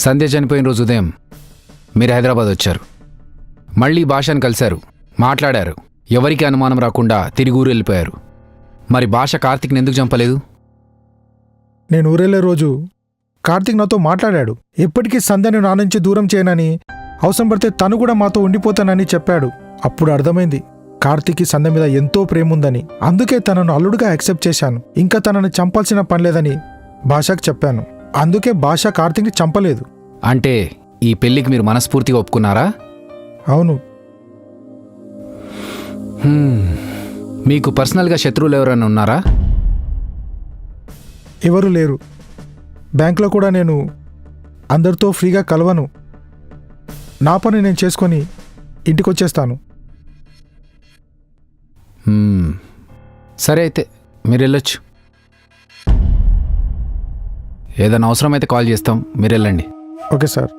సంధ్య చనిపోయిన రోజు ఉదయం మీరు హైదరాబాద్ వచ్చారు. మళ్ళీ భాషను కలిశారు, మాట్లాడారు. ఎవరికి అనుమానం రాకుండా తిరిగి ఊరు వెళ్ళిపోయారు. మరి భాష కార్తిక్ని ఎందుకు చంపలేదు? నేను ఊరెళ్ళే రోజు కార్తిక్ నాతో మాట్లాడాడు. ఎప్పటికీ సంధ్యను నా నుంచి దూరం చేయనని, అవసరం పడితే తను కూడా మాతో ఉండిపోతానని చెప్పాడు. అప్పుడు అర్థమైంది కార్తిక్కి సంధ్య మీద ఎంతో ప్రేమ ఉందని. అందుకే తనను అల్లుడుగా యాక్సెప్ట్ చేశాను. ఇంకా తనని చంపాల్సిన పనిలేదని భాషకు చెప్పాను. అందుకే భాష కార్తిక్ని చంపలేదు. అంటే ఈ పెళ్లికి మీరు మనస్ఫూర్తిగా ఒప్పుకున్నారా? అవును. మీకు పర్సనల్గా శత్రువులు ఎవరైనా ఉన్నారా? ఎవరు లేరు. బ్యాంకులో కూడా నేను అందరితో ఫ్రీగా కలవను. నా పని నేను చేసుకొని ఇంటికి వచ్చేస్తాను. సరే, అయితే మీరు వెళ్ళొచ్చు. ఏదైనా అవసరమైతే కాల్ చేస్తాం, మీరు వెళ్ళండి. Okay sir.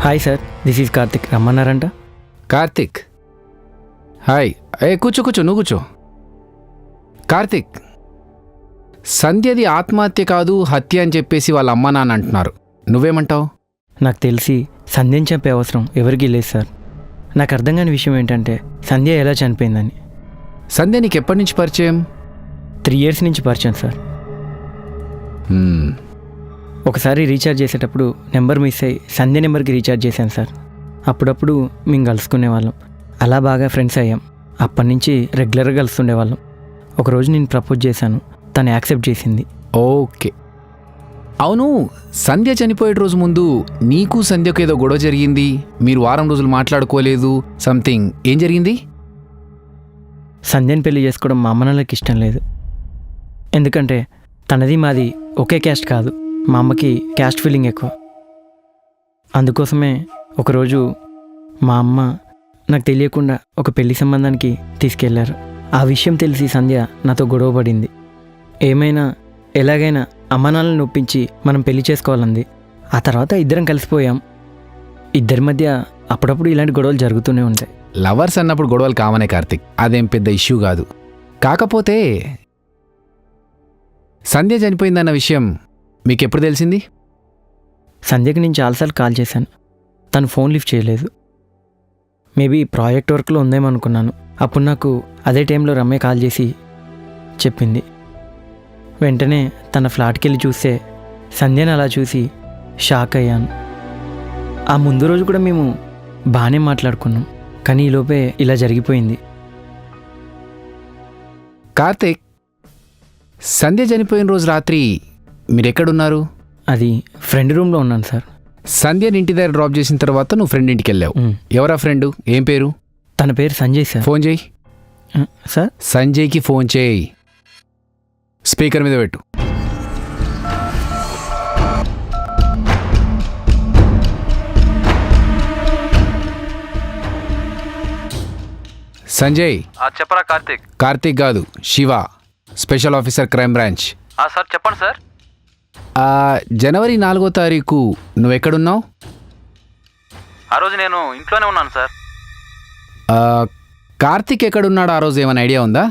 Hi sir, this is Karthik. రమ్మన్నారంట. కార్తిక్, హాయ్. కూర్చో, నువ్వు కూర్చో. కార్తిక్, సంధ్యది ఆత్మహత్య కాదు హత్య అని చెప్పేసి వాళ్ళ అమ్మ నాన్న అంటున్నారు. నువ్వేమంటావు? నాకు తెలిసి సంధ్యని చంపే అవసరం ఎవరికీ లేదు సార్. నాకు అర్థం కాని విషయం ఏంటంటే సంధ్య ఎలా చనిపోయిందని. సంధ్య నీకు ఎప్పటి నుంచి పరిచయం? 3 years నుంచి పరిచయం సార్. ఒకసారి రీఛార్జ్ చేసేటప్పుడు నెంబర్ మిస్ అయ్యి సంధ్య నెంబర్కి రీఛార్జ్ చేశాను సార్. అప్పుడప్పుడు మేము కలుసుకునేవాళ్ళం. అలా బాగా ఫ్రెండ్స్ అయ్యాం. అప్పటి నుంచి రెగ్యులర్గా కలుస్తుండేవాళ్ళం. ఒకరోజు నేను ప్రపోజ్ చేశాను, తను యాక్సెప్ట్ చేసింది. ఓకే. అవును, సంధ్య చనిపోయే రోజు ముందు నీకు సంధ్యకు ఏదో గొడవ జరిగింది. మీరు వారం రోజులు మాట్లాడుకోలేదు, సంథింగ్. ఏం జరిగింది? సంధ్యని పెళ్లి చేసుకోవడం మా అమ్మ నాన్నలకి ఇష్టం లేదు. ఎందుకంటే తనది మాది ఒకే క్యాస్ట్ కాదు. మా అమ్మకి క్యాస్ట్ ఫీలింగ్ ఎక్కువ. అందుకోసమే ఒకరోజు మా అమ్మ నాకు తెలియకుండా ఒక పెళ్లి సంబంధానికి తీసుకెళ్లారు. ఆ విషయం తెలిసి సంధ్య నాతో గొడవ పడింది. ఏమైనా ఎలాగైనా అమ్మానాన్నలను ఒప్పించి మనం పెళ్లి చేసుకోవాలంది. ఆ తర్వాత ఇద్దరం కలిసిపోయాం. ఇద్దరి మధ్య అప్పుడప్పుడు ఇలాంటి గొడవలు జరుగుతూనే ఉంటాయి. లవర్స్ అన్నప్పుడు గొడవలు కామనే కార్తిక్, అదేం పెద్ద ఇష్యూ కాదు. కాకపోతే సంధ్య చనిపోయిందన్న విషయం మీకెప్పుడు తెలిసింది? సంధ్యకి నేను చాలాసార్లు కాల్ చేశాను, తను ఫోన్ లిఫ్ట్ చేయలేదు. మేబీ ప్రాజెక్ట్ వర్క్లో ఉందేమో అనుకున్నాను. అప్పుడు నాకు అదే టైంలో రమ్య కాల్ చేసి చెప్పింది. వెంటనే తన ఫ్లాట్కి వెళ్ళి చూస్తే సంధ్యని అలా చూసి షాక్ అయ్యాను. ఆ ముందు రోజు కూడా మేము బాగానే మాట్లాడుకున్నాం, కానీ ఈలోపే ఇలా జరిగిపోయింది. కార్తిక్, సంధ్య చనిపోయిన రోజు రాత్రి మీరెక్కడున్నారు? అది ఫ్రెండ్ రూమ్లో ఉన్నాను సార్. సంధ్యని ఇంటి దగ్గర డ్రాప్ చేసిన తర్వాత నువ్వు ఫ్రెండ్ ఇంటికి వెళ్ళావు. ఎవరా ఫ్రెండ్? ఏం పేరు? తన పేరు సంజయ్ సార్. ఫోన్ చేయి సార్. సంజయ్కి ఫోన్ చేయి. స్పీకర్ మీద పెట్టు. సంజయ్. చెప్పరా కార్తిక్? కార్తిక్ కాదు, Shiva, special officer, crime branch. Sir చెప్పండి సార్. జనవరి 4వ తారీఖు నువ్వెక్కడున్నావు? ఆ రోజు నేను ఇంట్లోనే ఉన్నాను సార్. కార్తిక్ ఎక్కడున్నాడు ఆ రోజు? ఏమైనా ఐడియా ఉందా?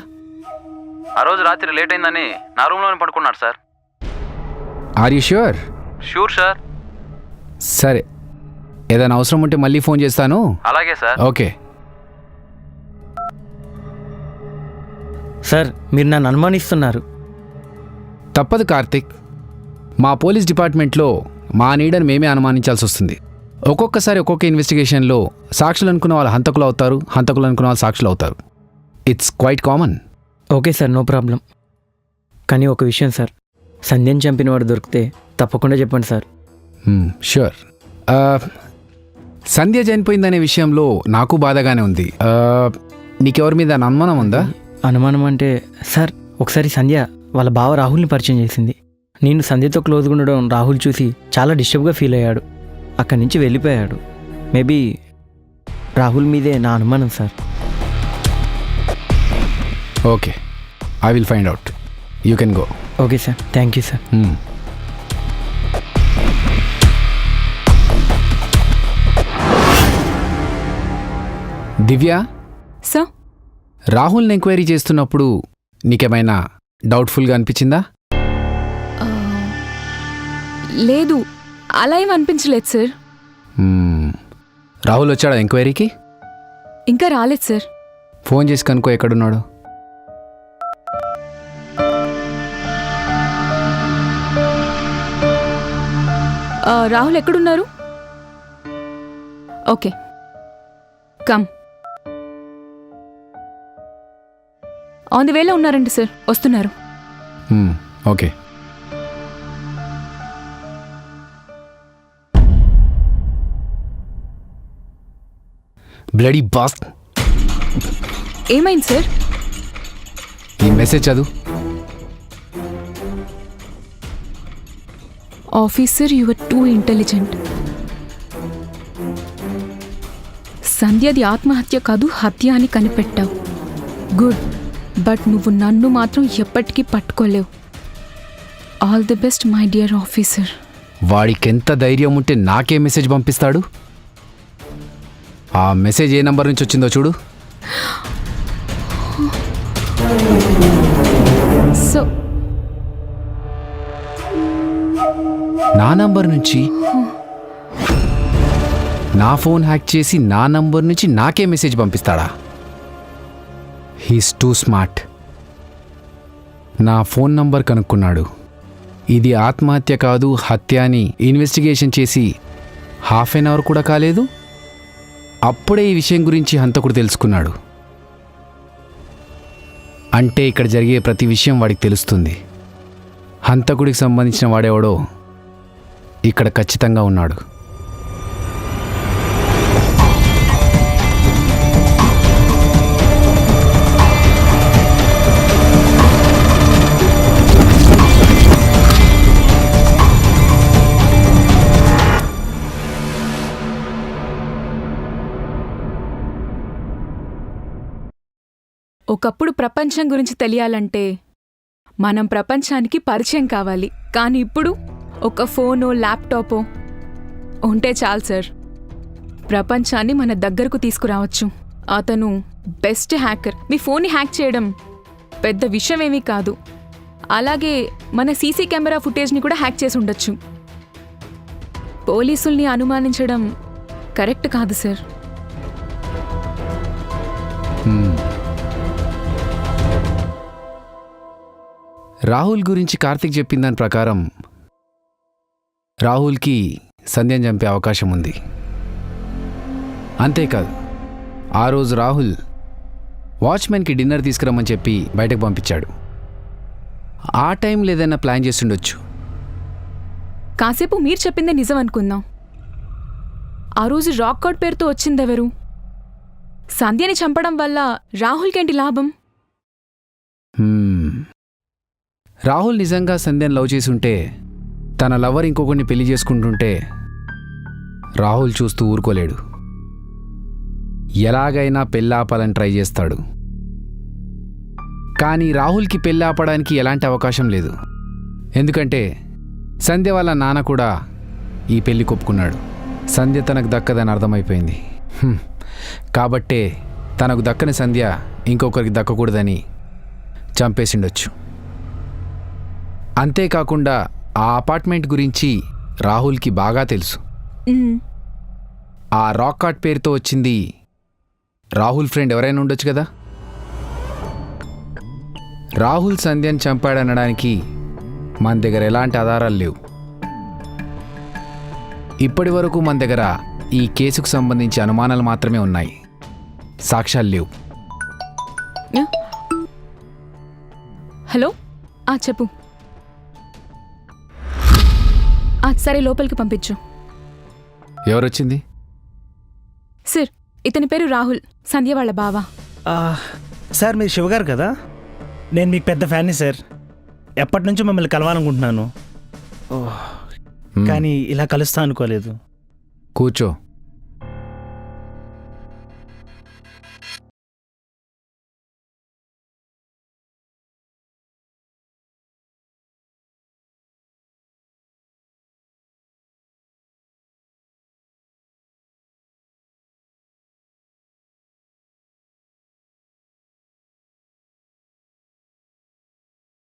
ఆ రోజు రాత్రి లేట్ అయిందని నా రూమ్లోనే పడుకున్నాడు sir. Are you sure? Sure sir. సరే, ఏదైనా అవసరం ఉంటే మళ్ళీ ఫోన్ చేస్తాను. అలాగే సార్. ఓకే సార్, మీరు నన్ను అనుమానిస్తున్నారు. తప్పదు కార్తిక్, మా పోలీస్ డిపార్ట్మెంట్లో మా నీడని మేమే అనుమానించాల్సి వస్తుంది. ఒక్కొక్కసారి ఒక్కొక్క ఇన్వెస్టిగేషన్లో సాక్షులు అనుకున్న వాళ్ళు హంతకులు అవుతారు, హంతకులు అనుకున్న వాళ్ళు సాక్షులు అవుతారు. It's quite common. Okay sir, no problem. కానీ ఒక విషయం సార్, సంధ్యని చంపిన వాడు దొరికితే తప్పకుండా చెప్పండి సార్. ష్యూర్. సంధ్య చనిపోయిందనే విషయంలో నాకు బాధగానే ఉంది. నీకెవరి మీద అనుమానం ఉందా? అనుమానం అంటే సార్, ఒకసారి సంధ్య వాళ్ళ బావ రాహుల్ని పరిచయం చేసింది. నేను సంధ్యతో క్లోజ్గా ఉండడం రాహుల్ చూసి చాలా డిస్టర్బ్గా ఫీల్ అయ్యాడు. అక్కడి నుంచి వెళ్ళిపోయాడు. మేబీ రాహుల్ మీదే నా అనుమానం sir. Okay, I will find out. You can go. Okay sir, thank you sir. Divya, sir రాహుల్ని ఎంక్వైరీ చేస్తున్నప్పుడు నీకేమైనా డౌట్ఫుల్గా అనిపించిందా? లేదు, అలా ఏం అనిపించలేదు సార్. రాహుల్ వచ్చాడా ఎంక్వైరీకి? ఇంకా రాలేదు సార్. ఫోన్ చేసి కనుక్కో ఎక్కడున్నాడు. రాహుల్ ఎక్కడున్నారు? Okay, come. ఆన్ ది వేలో ఉన్నారండి సార్, వస్తున్నారు. ఓకే. బ్లడీ బాస్, ఏమైంది సార్? ఈ మెసేజ్ చదువు. Officer, you are too intelligent. సంధ్యది ఆత్మహత్య కాదు, హత్య అని కనిపెట్టావు. గుడ్, బట్ నువ్వు నన్ను మాత్రం ఎప్పటికీ పట్టుకోలేవు. All the best my dear officer. వాడికెంత ధైర్యం ఉంటే నాకే మెసేజ్ పంపిస్తాడు? ఆ మెసేజ్ ఏ నంబర్ నుంచి వచ్చిందో చూడు. సో నా నంబర్ నుంచి, నా ఫోన్ హ్యాక్ చేసి నా నంబర్ నుంచి నాకే మెసేజ్ పంపిస్తాడా? He's too smart. నా ఫోన్ నంబర్ కనుక్కున్నాడు. ఇది ఆత్మహత్య కాదు, హత్య అని ఇన్వెస్టిగేషన్ చేసి హాఫ్ అన్ అవర్ కూడా కాలేదు, అప్పుడే ఈ విషయం గురించి హంతకుడు తెలుసుకున్నాడు. అంటే ఇక్కడ జరిగే ప్రతి విషయం వాడికి తెలుస్తుంది. హంతకుడికి సంబంధించిన వాడెవడో ఇక్కడ ఖచ్చితంగా ఉన్నాడు. ఒకప్పుడు ప్రపంచం గురించి తెలియాలంటే మనం ప్రపంచానికి పరిచయం కావాలి. కానీ ఇప్పుడు ఒక ఫోనో ల్యాప్టాపో ఉంటే చాలు సార్, ప్రపంచాన్ని మన దగ్గరకు తీసుకురావచ్చు. అతను బెస్ట్ హ్యాకర్. మీ ఫోన్ని హ్యాక్ చేయడం పెద్ద విషయమేమీ కాదు. అలాగే మన సీసీ కెమెరా ఫుటేజ్ని కూడా హ్యాక్ చేసి ఉండొచ్చు. పోలీసుల్ని అనుమానించడం కరెక్ట్ కాదు సార్. రాహుల్ గురించి కార్తిక్ చెప్పిన దాని ప్రకారం రాహుల్కి సంధ్యను చంపే అవకాశం ఉంది. అంతేకాదు, ఆ రోజు రాహుల్ వాచ్మెన్కి డిన్నర్ తీసుకురమ్మని చెప్పి బయటకు పంపించాడు. ఆ టైంలో ఏదైనా ప్లాన్ చేస్తుండొచ్చు. కాసేపు మీరు చెప్పిందే నిజం అనుకుందాం. ఆ రోజు రాక్ కార్డ్ పేరుతో వచ్చిందెవరు? సంధ్యని చంపడం వల్ల రాహుల్కేంటి లాభం? రాహుల్ నిజంగా సంధ్యను లవ్ చేసి ఉంటే, తన లవర్ ఇంకొకరిని పెళ్లి చేసుకుంటుంటే రాహుల్ చూస్తూ ఊరుకోలేడు. ఎలాగైనా పెళ్ళాపాలని ట్రై చేస్తాడు. కానీ రాహుల్కి పెళ్ళాపడానికి ఎలాంటి అవకాశం లేదు. ఎందుకంటే సంధ్య వాళ్ళ నాన్న కూడా ఈ పెళ్లి కొప్పుకున్నాడు. సంధ్య తనకు దక్కదని అర్థమైపోయింది. కాబట్టే తనకు దక్కని సంధ్య ఇంకొకరికి దక్కకూడదని చంపేసిండొచ్చు. అంతేకాకుండా ఆ అపార్ట్మెంట్ గురించి రాహుల్కి బాగా తెలుసు. ఆ రాక్ కార్డ్ పేరుతో వచ్చింది రాహుల్ ఫ్రెండ్ ఎవరైనా ఉండొచ్చు కదా. రాహుల్ సంధ్యను చంపాడనడానికి మన దగ్గర ఎలాంటి ఆధారాలు లేవు. ఇప్పటి వరకు మన దగ్గర ఈ కేసుకు సంబంధించి అనుమానాలు మాత్రమే ఉన్నాయి, సాక్ష్యాలు లేవు. హలో, చెప్పు. సరే, లోపలికి పంపించు. ఎవరొచ్చింది? సార్, ఇతని పేరు రాహుల్, సంధ్య వాళ్ళ బావ. సార్, మీరు శివగారు కదా? నేను మీకు పెద్ద ఫ్యాన్ని సార్. ఎప్పటి నుంచో మిమ్మల్ని కలవాలనుకుంటున్నాను, కానీ ఇలా కలుస్తా అనుకోలేదు. కూర్చో.